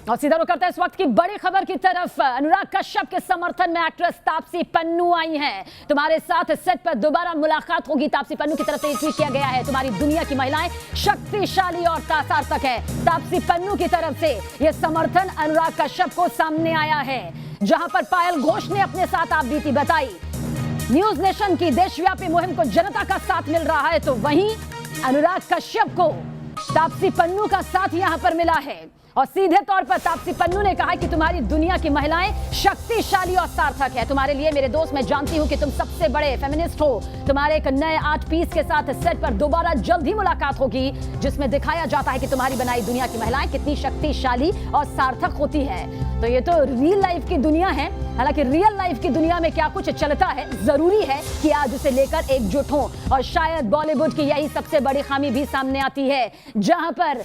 और सीधा रुख करते हैं इस वक्त की बड़ी खबर की तरफ। अनुराग कश्यप के समर्थन में एक्ट्रेस तापसी पन्नू आई हैं। तुम्हारे साथ सेट पर दोबारा मुलाकात होगी, तापसी पन्नू की तरफ से ट्वीट किया गया है। तुम्हारी दुनिया की महिलाएं शक्तिशाली और सार्थक है। तापसी पन्नू की तरफ से यह समर्थन अनुराग कश्यप को सामने आया है, जहां पर पायल घोष ने अपने साथ आप बीती बताई। न्यूज नेशन की देशव्यापी मुहिम को जनता का साथ मिल रहा है, तो वहीं अनुराग कश्यप को तापसी पन्नू का साथ यहां पर मिला है। और सीधे तौर पर तापसी पन्नू ने कहा कि तुम्हारी दुनिया की महिलाएं शक्तिशाली और सार्थक है। तुम्हारे लिए मेरे दोस्त, मैं जानती हूं कि तुम सबसे बड़े फेमिनिस्ट हो। तुम्हारे एक नए आर्ट पीस के साथ सेट पर दोबारा जल्द ही मुलाकात होगी, जिसमें दिखाया जाता है कि तुम्हारी बनाई दुनिया की महिलाएं कितनी शक्तिशाली और सार्थक होती है। तो ये तो रियल लाइफ की दुनिया है। हालांकि रियल लाइफ की दुनिया में क्या कुछ चलता है, जरूरी है कि आज उसे लेकर एकजुट हों। और शायद बॉलीवुड की यही सबसे बड़ी खामी भी सामने आती है, जहां पर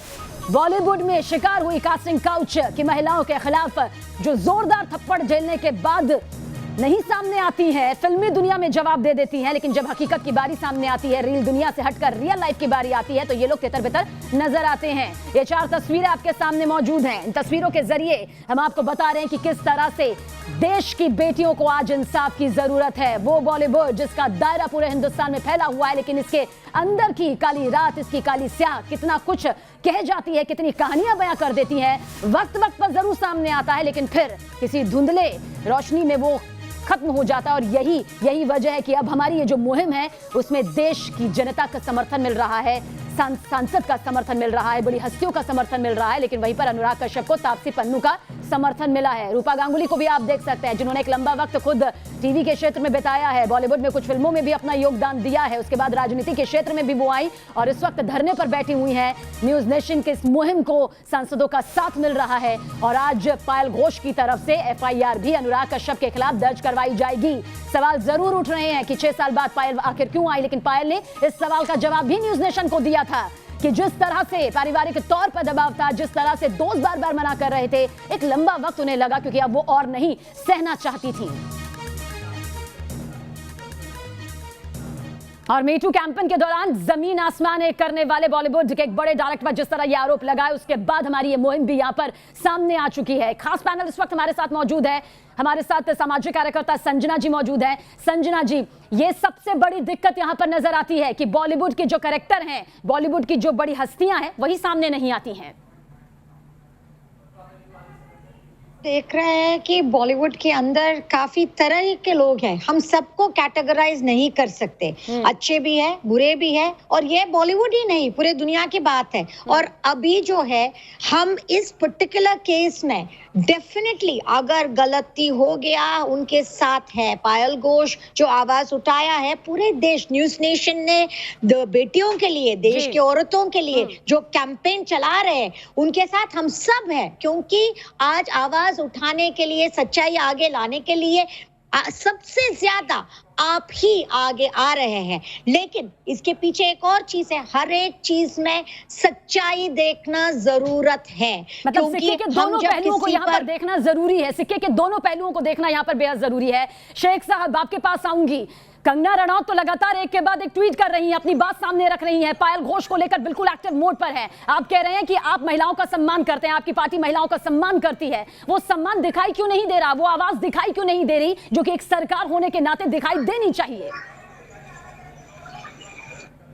बॉलीवुड में शिकार हुई कास्टिंग काउच की महिलाओं के खिलाफ जो जोरदार थप्पड़ झेलने के बाद नहीं सामने आती है, फिल्मी दुनिया में जवाब दे देती हैं, लेकिन जब हकीकत की बारी सामने आती है, रियल दुनिया से हटकर रियल लाइफ की बारी आती है, तो ये लोग तितर बितर नजर आते हैं। ये 4 तस्वीरें आपके सामने मौजूद हैं। इन तस्वीरों के जरिए हम आपको बता रहे हैं कि किस तरह से देश की बेटियों को आज इंसाफ की जरूरत है। वो बॉलीवुड जिसका दायरा पूरे हिंदुस्तान में फैला हुआ है, लेकिन इसके अंदर की काली रात, इसकी काली स्याह कितना कुछ कह जाती है, कितनी कहानियां बयां कर देती है, वक्त वक्त पर जरूर सामने आता है, लेकिन फिर किसी धुंधले रोशनी में वो खत्म हो जाता है। और यही वजह है कि अब हमारी ये जो मुहिम है, उसमें देश की जनता का समर्थन मिल रहा है, सांसद का समर्थन मिल रहा है, बड़ी हस्तियों का समर्थन मिल रहा है, लेकिन वहीं पर अनुराग कश्यप को तापसी पन्नू का समर्थन मिला है। रूपा गांगुली को भी आप देख सकते हैं, जिन्होंने एक लंबा वक्त खुद टीवी के क्षेत्र में बिताया है, बॉलीवुड में कुछ फिल्मों में भी अपना योगदान दिया है, उसके बाद राजनीति के क्षेत्र में भी वो आई और इस वक्त धरने पर बैठी हुई हैं। न्यूज नेशन के इस मुहिम को सांसदों का साथ मिल रहा है और आज पायल घोष की तरफ से FIR भी अनुराग कश्यप के खिलाफ दर्ज करवाई जाएगी। सवाल जरूर उठ रहे हैं कि 6 साल बाद पायल आखिर क्यों आई, लेकिन पायल ने इस सवाल का जवाब भी न्यूज नेशन को दिया था कि जिस तरह से पारिवारिक तौर पर दबाव था, जिस तरह से दोस्त बार बार मना कर रहे थे, एक लंबा वक्त उन्हें लगा क्योंकि अब वो और नहीं सहना चाहती थी। और मीटू कैंपेन के दौरान जमीन आसमान एक करने वाले बॉलीवुड के एक बड़े डायरेक्टर पर जिस तरह ये आरोप लगाए, उसके बाद हमारी ये मुहिम भी यहाँ पर सामने आ चुकी है। खास पैनल इस वक्त हमारे साथ मौजूद है, हमारे साथ सामाजिक कार्यकर्ता संजना जी मौजूद है। संजना जी, ये सबसे बड़ी दिक्कत यहाँ पर नजर आती है कि बॉलीवुड के जो कैरेक्टर हैं, बॉलीवुड की जो बड़ी हस्तियां हैं, वही सामने नहीं आती हैं। देख रहे हैं कि बॉलीवुड के अंदर काफी तरह के लोग हैं, हम सबको कैटेगराइज नहीं कर सकते, अच्छे भी है, बुरे भी है, और ये बॉलीवुड ही नहीं पूरे दुनिया की बात है। और अभी जो है हम इस पर्टिकुलर केस में डेफिनेटली अगर गलती हो गया उनके साथ है। पायल घोष जो आवाज उठाया है, पूरे देश, न्यूज नेशन ने बेटियों के लिए, देश की औरतों के लिए जो कैंपेन चला रहे हैं, उनके साथ हम सब हैं, क्योंकि आज आवाज उठाने के लिए, सच्चाई आगे लाने के लिए सबसे ज्यादा आप ही आगे आ रहे हैं। लेकिन इसके पीछे एक और चीज है, हर एक चीज में सच्चाई देखना जरूरत है, मतलब सिक्के के दोनों पहलुओं को यहाँ पर देखना जरूरी है। सिक्के के दोनों पहलुओं को देखना यहाँ पर बेहद जरूरी है। शेख साहब, आपके पास आऊंगी। कंगना रनौत तो लगातार एक के बाद एक ट्वीट कर रही हैं, अपनी बात सामने रख रही हैं, पायल घोष को लेकर बिल्कुल एक्टिव मोड पर है। आप कह रहे हैं कि आप महिलाओं का सम्मान करते हैं, आपकी पार्टी महिलाओं का सम्मान करती है, वो सम्मान दिखाई क्यों नहीं दे रहा, वो आवाज दिखाई क्यों नहीं दे रही, जो कि एक सरकार होने के नाते दिखाई देनी चाहिए?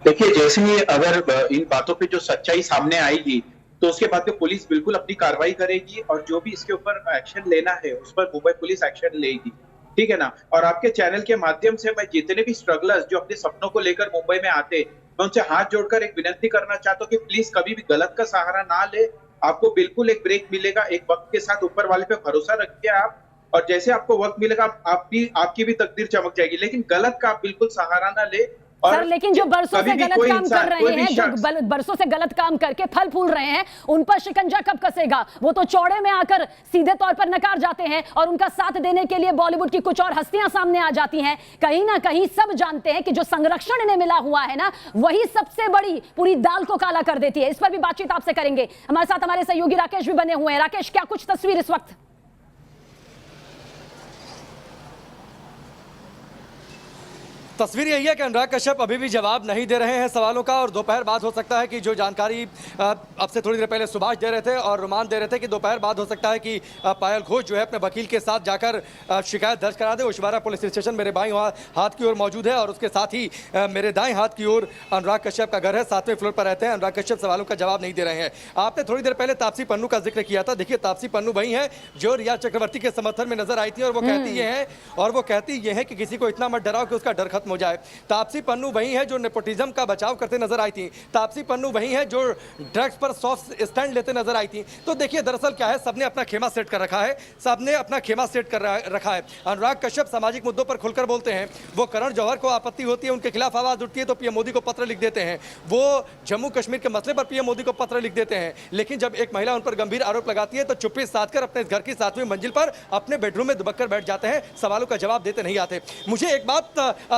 देखिए, जैसे ही अगर इन बातों पे जो सच्चाई सामने आएगी, तो उसके बाद में पुलिस बिल्कुल अपनी कार्रवाई करेगी और जो भी इसके ऊपर एक्शन लेना है उस पर मुंबई पुलिस एक्शन लेगी, ठीक है ना। और आपके चैनल के माध्यम से मैं जितने भी स्ट्रगलर्स जो अपने सपनों को लेकर मुंबई में आते, मैं उनसे हाथ जोड़कर एक विनती करना चाहता हूँ कि प्लीज कभी भी गलत का सहारा ना ले। आपको बिल्कुल एक ब्रेक मिलेगा, एक वक्त के साथ ऊपर वाले पे भरोसा रखिए आप, और जैसे आपको वक्त मिलेगा आपकी भी तकदीर चमक जाएगी, लेकिन गलत का आप बिल्कुल सहारा ना ले। सर, लेकिन जो बरसों से गलत काम कर रहे हैं, जो बरसों से गलत काम करके फल फूल रहे हैं, उन पर शिकंजा कब कसेगा? वो तो चौड़े में आकर सीधे तौर पर नकार जाते हैं और उनका साथ देने के लिए बॉलीवुड की कुछ और हस्तियां सामने आ जाती हैं। कहीं ना कहीं सब जानते हैं कि जो संरक्षण इन्हें मिला हुआ है ना, वही सबसे बड़ी पूरी दाल को काला कर देती है। इस पर भी बातचीत आपसे करेंगे। हमारे साथ हमारे सहयोगी राकेश भी बने हुए हैं। राकेश, क्या कुछ तस्वीर इस वक्त? तस्वीर यही है कि अनुराग कश्यप अभी भी जवाब नहीं दे रहे हैं सवालों का, और दोपहर बाद हो सकता है कि जो जानकारी अब से थोड़ी देर पहले सुभाष दे रहे थे और रुमान दे रहे थे कि दोपहर बाद हो सकता है कि पायल घोष जो है अपने वकील के साथ जाकर शिकायत दर्ज करा दे। ओशवारा पुलिस स्टेशन मेरे बाईं हाथ की ओर मौजूद है और उसके साथ ही मेरे दाएं हाथ की ओर अनुराग कश्यप का घर है, 7वें फ्लोर पर रहते हैं। अनुराग कश्यप सवालों का जवाब नहीं दे रहे हैं। आपने थोड़ी देर पहले तापसी पन्नू का जिक्र किया था। देखिए, तापसी पन्नू वही है जो रिया चक्रवर्ती के समर्थन में नजर आई थी और वो कहती ये है कि किसी को इतना मत डराओ कि उसका डर खत्म हो जाए। तापसी पन्नू वही है जो नेपोटिज्म का बचाव करते नजर आई थी। तापसी पन्नू वही है जो ड्रग्स पर सॉफ्ट स्टैंड लेते नजर आई थी। तो देखिए, दरअसल क्या है, सबने अपना खेमा सेट कर रखा है, सबने अपना खेमा सेट कर रखा है। अनुराग कश्यप सामाजिक मुद्दों पर खुलकर बोलते हैं। वो करण जौहर को आपत्ति होती है, उनके खिलाफ आवाज उठती है तो पीएम मोदी को पत्र लिख देते हैं। वो जम्मू कश्मीर के मसले पर पीएम मोदी को पत्र लिख देते हैं। लेकिन जब एक महिला उन पर गंभीर आरोप लगाती है तो चुप्पी साधकर अपने घर की 7वीं मंजिल पर अपने बेडरूम में दुबक कर बैठ जाते हैं, सवालों का जवाब देते नहीं आते। मुझे एक बात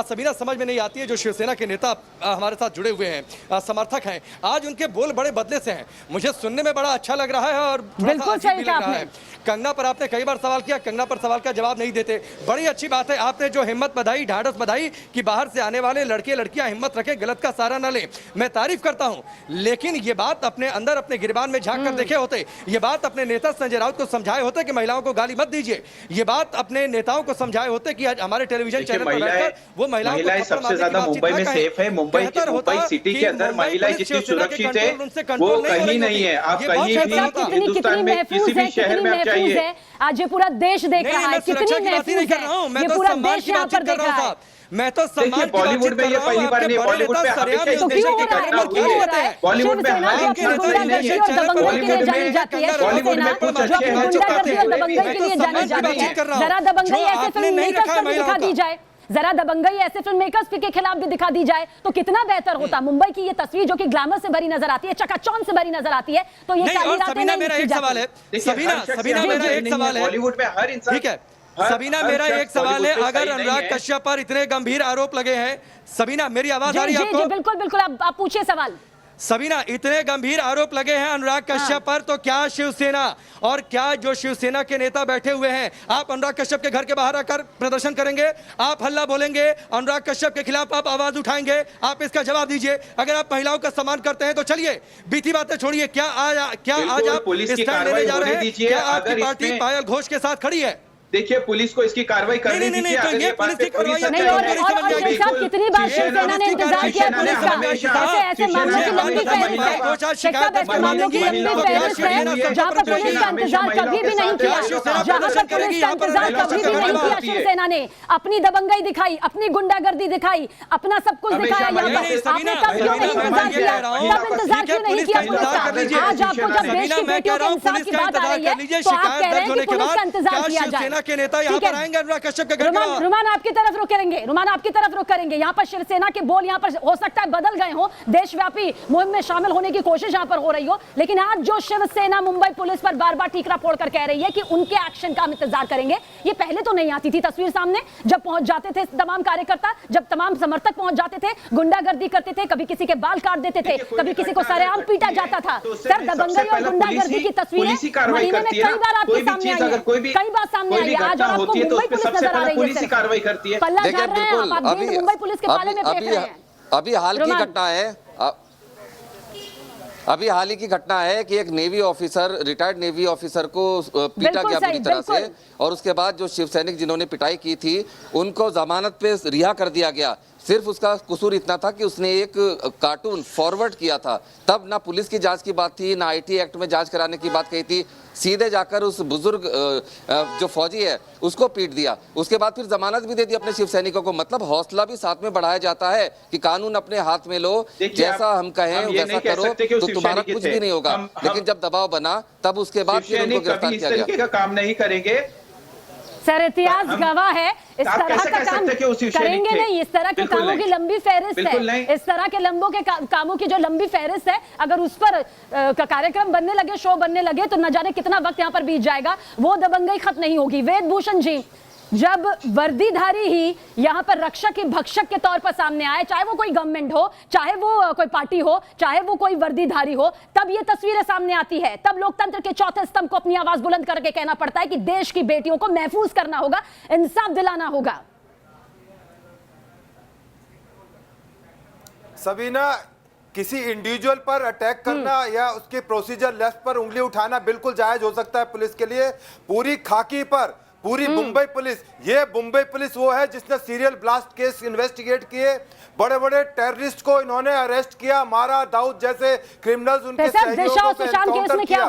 सबीना समझ में नहीं आती है, जो शिवसेना के नेता हमारे साथ जुड़े हुए हैं, समर्थक हैं, आज उनके बोल बड़े बदले से हैं। मुझे सुनने में बड़ा अच्छा लग रहा है और बिल्कुल सही कहा आपने। कंगना पर आपने कई बार सवाल किया, कंगना पर सवाल का जवाब नहीं देते। बड़ी अच्छी बात है, आपने जो हिम्मत बधाई, ढाढ़स बधाई कि बाहर से आने वाले लड़के लड़कियां हिम्मत रखें, गलत का सहारा न लें, मैं तारीफ करता हूं। लेकिन ये बात अपने अंदर, अपने गिरबान में झांक कर देखे होते, ये बात अपने नेता संजय राउत को समझाए होते कि महिलाओं को गाली मत दीजिए, ये बात अपने नेताओं को समझाए होते कि आज हमारे टेलीविजन चैनल पर बैठकर वो महिलाएं सबसे ज्यादा मुंबई में सेफ है। मुंबई सिटी के अंदर महिलाएं जितनी सुरक्षित है वो कहीं नहीं है। आप कहीं भी हिंदुस्तान में किसी भी शहर में आप जाइए, आज ये पूरा देश देख रहा है कितनी महफूज है, ये पूरा देश यहाँ पर देख रहा है। मैं तो सम्मान बॉलीवुड में ये पहली बार नहीं, बॉलीवुड में हमेशा इस देश की घटना होती है। बॉलीवुड में हर के लिए जानी जाती है। जरा दबंगई ऐसे फिल्म मेकर्स पर दिखा दी जाए, जरा दबंगई ऐसे फिल्म मेकर्स के खिलाफ भी दिखा दी जाए तो कितना बेहतर होता। मुंबई की ये तस्वीर जो कि ग्लैमर से भरी नजर आती है, चकाचौंध से भरी नजर आती है, तो ये काली रातें नहीं मेरा एक सवाल है, सबीना मेरा एक सवाल है, बॉलीवुड में हर इंसान, ठीक है सबीना, मेरा एक सवाल है, अगर अनुराग कश्यप पर इतने गंभीर आरोप लगे हैं, सबीना मेरी आवाज आ रही है आपको? बिल्कुल बिल्कुल, आप पूछिए सवाल। सबीना, इतने गंभीर आरोप लगे हैं अनुराग कश्यप पर, तो क्या शिवसेना और क्या जो शिवसेना के नेता बैठे हुए हैं, आप अनुराग कश्यप के घर के बाहर आकर प्रदर्शन करेंगे, आप हल्ला बोलेंगे, अनुराग कश्यप के खिलाफ आप आवाज उठाएंगे? आप इसका जवाब दीजिए। अगर आप महिलाओं का सम्मान करते हैं तो चलिए, बीती बातें छोड़िए, क्या आज आप स्टैंड लेने जा रहे हैं? क्या आपकी पार्टी पायल घोष के साथ खड़ी है? देखिए, पुलिस को इसकी कार्रवाई करनी नहीं, तो ये पुलिस की कार्रवाई नहीं। और कितनी बार शिवसेना ने इंतजार किया पुलिस का, ऐसे मामलों की लंबी फहरिस्त है, मामलों की लंबी फहरिस्त है जहां पर पुलिस का इंतजार कभी भी नहीं किया, जहां पर पुलिस का इंतजार कभी भी नहीं किया शिवसेना ने। अपनी दबंगई दिखाई, अपनी गुंडागर्दी दिखाई, अपना सब कुछ दिखाया यहाँ पर। आपने तब क्यों नहीं इंतजार किया, तब इंतजार क्यों नहीं किया पुलिस का? आज आपको जब देश की बेटियों के इंसाफ की बात आ रही है तो आप कह रहे हैं कि पुलिस का इंतजार किया जाए। के नेता यहाँ पर आएंगे अनुराग कश्यप के घर में? रुमान आपकी तरफ रुक करेंगे, रुमान आपकी तरफ रुक करेंगे। यहाँ पर शिवसेना के बोल यहाँ पर हो सकता है बदल गए हो, देशव्यापी मुहिम में शामिल होने की कोशिश यहाँ पर हो रही हो, लेकिन आज जो शिवसेना मुंबई पुलिस पर बार बार ठीकरा फोड़कर कह रही है कि उनके एक्शन का हम इंतजार करेंगे, ये पहले तो नहीं आती थी तस्वीर सामने। जब पहुंच जाते थे तमाम कार्यकर्ता, जब तमाम समर्थक पहुंच जाते थे, गुंडागर्दी करते थे, कभी किसी के बाल काट देते थे, कभी किसी को सरेआम पीटा जाता था। सर, दबंगई और गुंडागर्दी की तस्वीरें महीने में कई बार आपके सामने आई है, कई बार सामने आई है। आज आपको मुंबई पुलिस नजर आ रही है, पुलिस ही कार्रवाई करती है। पल्ला झाड़ रहे हैं आप, मुंबई पुलिस के पाले में फेंक रहे हैं। अभी हाल की घटना है, अभी हाल ही की घटना है कि एक navy officer, retired navy officer को पीटा गया बुरी तरह से, और उसके बाद जो शिव सैनिक जिन्होंने पिटाई की थी उनको जमानत पे रिहा कर दिया गया। सिर्फ उसका कसूर इतना था कि उसने एक कार्टून फॉरवर्ड किया था। तब ना पुलिस की जांच की बात थी, ना आईटी एक्ट में जांच कराने की बात कही थी, सीधे जाकर उस बुजुर्ग जो फौजी है उसको पीट दिया। उसके बाद फिर जमानत भी दे दी अपने शिव सैनिकों को। मतलब हौसला भी साथ में बढ़ाया जाता है कि कानून अपने हाथ में लो, जैसा हम कहें वैसा करो तो तुम्हारा कुछ भी नहीं होगा। लेकिन जब दबाव बना तब उसके बाद फिर उनको गिरफ्तार किया गया। काम नहीं करेंगे सर, इतिहास गवाह है, इस तरह का काम करेंगे नहीं। इस तरह के कामों की लंबी फहरिस्त है, इस तरह के लंबों के कामों की जो लंबी फहरिस्त है, अगर उस पर कार्यक्रम बनने लगे, शो बनने लगे तो न जाने कितना वक्त यहाँ पर बीत जाएगा, वो दबंगई खत्म नहीं होगी। वेदभूषण जी, जब वर्दीधारी ही यहाँ पर रक्षक की भक्षक के तौर पर सामने आए, चाहे वो कोई गवर्नमेंट हो, चाहे वो कोई पार्टी हो, चाहे वो कोई वर्दीधारी हो, तब ये तस्वीरें सामने आती है। तब लोकतंत्र के चौथे स्तंभ को अपनी आवाज बुलंद करके कहना पड़ता है कि देश की बेटियों को महफूज करना होगा, इंसाफ दिलाना होगा। सबीना, किसी इंडिविजुअल पर अटैक करना या उसके प्रोसीजर लेफ्ट पर उंगली उठाना बिल्कुल जायज हो सकता है पुलिस के लिए। पूरी खाकी पर पूरी मुंबई पुलिस, ये मुंबई पुलिस वो है जिसने सीरियल ब्लास्ट केस इन्वेस्टिगेट किए, बड़े बड़े टेररिस्ट को इन्होंने अरेस्ट किया, मारा, दाऊद जैसे क्रिमिनल्स उनके सहयोगियों को एनकाउंटर किया।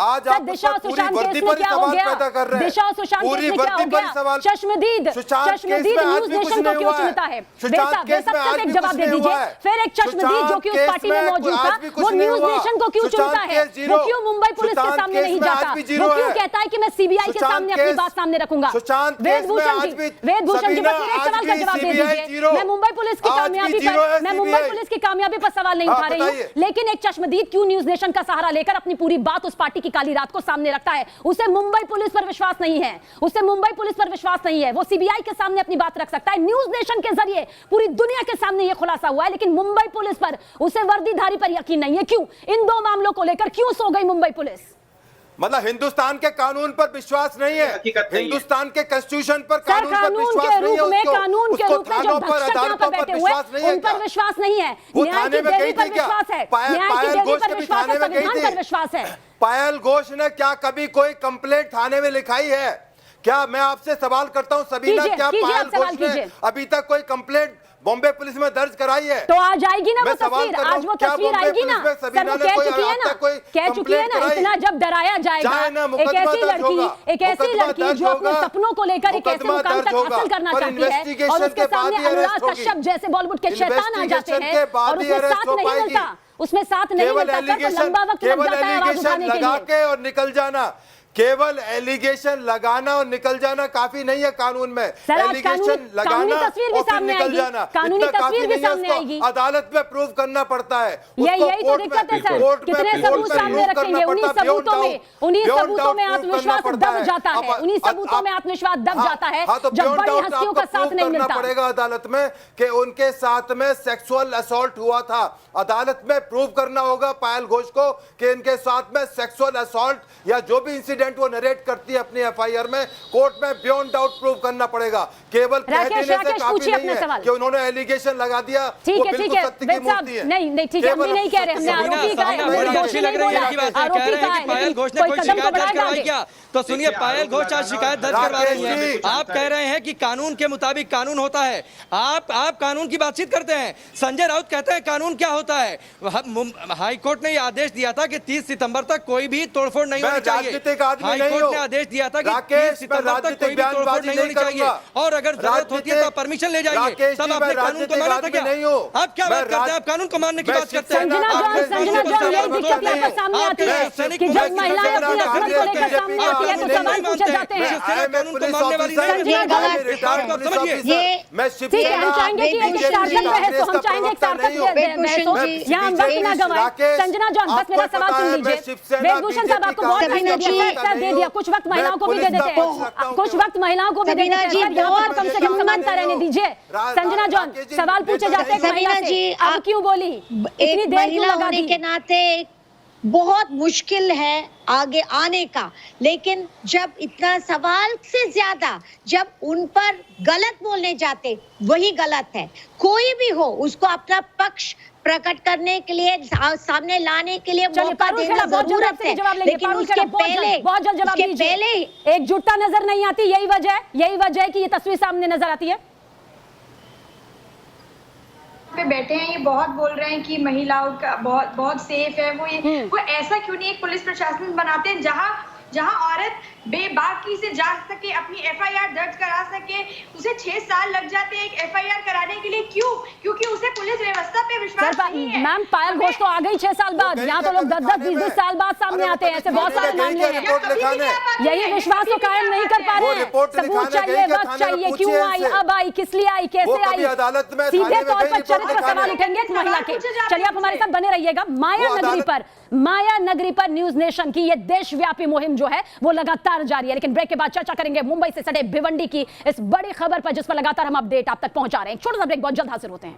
आज आप पूरी वर्दी पर सवाल पैदा कर रहे हैं, पूरी वर्दी पर सवाल। चश्मदीद सुशांत केस में आज भी कुछ नहीं हुआ है, सुशांत केस में आज भी कुछ नहीं हुआ है। फिर एक चश्मदीद जो कि उस पार्टी में मौजूद था, वो न्यूज नेशन को क्यों चुनता है? वो क्यों मुंबई पुलिस के सामने नहीं जाता? वो क्यों कहता है कि मैं सीबीआई के सामने अपनी बात सामने रखूंगा? वेदभूषण जी, वेदभूषण जी, बस एक सवाल का जवाब दे दीजिए। मैं मुंबई पुलिस की कामयाबी पर सवाल नहीं उठा रही हूँ, लेकिन एक चश्मदीद क्यों न्यूज नेशन का सहारा लेकर अपनी पूरी बात उस पार्टी की काली रात को सामने रखता है? उसे मुंबई पुलिस पर विश्वास नहीं है, उसे मुंबई पुलिस पर विश्वास नहीं है। वो सीबीआई के सामने अपनी बात रख सकता है, न्यूज नेशन के जरिए पूरी दुनिया के सामने यह खुलासा हुआ है, लेकिन मुंबई पुलिस पर, उसे वर्दीधारी पर यकीन नहीं है। क्यों? इन दो मामलों को लेकर क्यों सो गई मुंबई पुलिस? मतलब हिंदुस्तान के कानून पर विश्वास नहीं है, हिंदुस्तान के कॉन्स्टिट्यूशन पर कानून पर विश्वास नहीं है, कानून के रूप में जो अदालतों पर विश्वास नहीं है, उन पर विश्वास नहीं है। न्याय की देवी पर विश्वास है, न्याय की देवी पर विश्वास है, संविधान पर विश्वास है। पायल घोष ने क्या कभी कोई कंप्लेंट थाने में लिखाई है? क्या, मैं आपसे सवाल करता हूं सबीना, क्या पायल घोष ने अभी तक कोई कंप्लेंट बॉम्बे पुलिस में दर्ज कराई है? तो आ जाएगी ना वो तस्वीर, आज वो तस्वीर आएगी ना, सर वो कह चुकी है ना, कह चुकी है ना। इतना जब डराया जाएगा, एक ऐसी लड़की जो अपने सपनों को लेकर एक ऐसे मुकाम तक हासिल करना चाहती है और उसके सामने अनुराग कश्यप जैसे बॉलीवुड के शैतान आ जाते हैं और उसमें साथ नहीं मिलता, उसमें साथ नहीं मिलता, तो लंबा वक्त लग जाता है आवाज उठाने के लिए। और निकल जाना, केवल एलिगेशन लगाना और निकल जाना काफी नहीं है कानून में। एलिगेशन लगाना और फिर निकल जाना कानूनी तस्वीर भी सामने आएगी, अदालत में प्रूव करना पड़ता है। यही तो दिक्कत है सर, कितने सबूत सामने रखेंगे? उन्हीं सबूतों में आत्मविश्वास दब जाता है, उन्हीं सबूतों में आत्मविश्वास दब जाता है जब बड़ी हस्तियों का साथ नहीं मिलता। पड़ेगा अदालत में कि उनके साथ में सेक्सुअल असॉल्ट हुआ था, अदालत में प्रूव करना होगा पायल घोष को कि इनके साथ में सेक्सुअल असॉल्ट या जो भी इंसिडेंट वो नरेट करती है अपनी एफआईआर में, कोर्ट में बियॉन्ड डाउट प्रूव करना पड़ेगा। केवल कह देने से काफी नहीं है कि उन्होंने एलिगेशन लगा दिया, वो बिल्कुल सत्य की मूर्ति है। नहीं ठीक है, हम नहीं कह रहे, हमने आरोपी का पायल घोष ने कोई शिकायत दर्ज करवाई क्या? तो सुनिए, पायल घोष आज शिकायत दर्ज करवा रही है। आप कह रहे हैं कि कानून के मुताबिक कानून होता है, आप कानून की बातचीत करते हैं। संजय राउत कहते हैं कानून क्या होता है? हाई कोर्ट ने आदेश दिया था कि 30 सितंबर तक कोई भी तोड़फोड़ नहीं होनी चाहिए। हाई कोर्ट ने आदेश दिया था कि 30 सितंबर तक कोई भी तोड़फोड़ नहीं होनी चाहिए और अगर जरूरत होती है तो परमिशन ले जाएंगे। तब आपने कानून को माना था क्या? आप क्या बात करते हैं? आप कानून को मानने की बात करते हैं। संजना जॉन, यही दिक्कत यहाँ पर सामने आती है कि जब महिलाएं अपनी असमत को लेकर सामने आती है तो सवाल पूछे जाते हैं। कानून को मानने वाली ठीक है, हम चाहेंगे कि एक सार्थक बहस हो, हम चाहेंगे एक सार्थक बहस हो, यहाँ हम वक्त ना गवाएं। संजना जॉन, बस मेरा सवाल सुन लीजिए। वेदभूषण साहब आपको बहुत टाइम दे दिया, कुछ वक्त महिलाओं को भी दे देते हैं, कुछ वक्त महिलाओं को भी दे देते हैं, कम से कम समानता रहने दीजिए। संजना जॉन, सवाल पूछे जाते हैं महिला से, आप क्यों बोली? इतनी देर क्यों लगा दी? के नाते बहुत मुश्किल है आगे आने का, लेकिन जब इतना सवाल से ज्यादा जब उन पर गलत बोलने जाते, वही गलत है। कोई भी हो उसको अपना पक्ष प्रकट करने के लिए, सामने लाने के लिए मौका देना जरूरत है, लेकिन उसके पहले एकजुटता नजर नहीं आती। यही वजह है कि ये तस्वीर सामने नजर आती है। पे बैठे हैं, ये बहुत बोल रहे हैं कि महिलाओं का बहुत सेफ है। वो ऐसा क्यों नहीं एक पुलिस प्रशासन बनाते हैं जहां औरत बेबाकी से जा सके, अपनी एफआईआर दर्ज करा सके? उसे 6 साल लग जाते हैं एक एफआईआर कराने के लिए। क्यों? क्योंकि उसे पुलिस व्यवस्था पे विश्वास नहीं है। मैम, पायल घोष तो आ गई 6 साल बाद, यहाँ तो लोग 10-10, 20-20 साल बाद सामने आते हैं, ऐसे बहुत सारे मामले हैं। यही विश्वास तो कायम नहीं कर पा रहे हैं। सबूत चाहिए, वक्त चाहिए, क्यों आई, अब आई, किस लिए आई, कैसे आई? सीधे तौर पर चरित्र सवाल उठेंगे एक महिला के। चलिए आप हमारे साथ बने रहिएगा। माया नगरी पर न्यूज नेशन की ये देशव्यापी मुहिम जो है वो लगातार जारी है, लेकिन ब्रेक के बाद चर्चा करेंगे मुंबई से सटे भिवंडी की इस बड़ी खबर पर जिस पर लगातार हम अपडेट आप तक पहुंचा रहे हैं। छोटा सा ब्रेक, बहुत जल्द हाजिर होते हैं।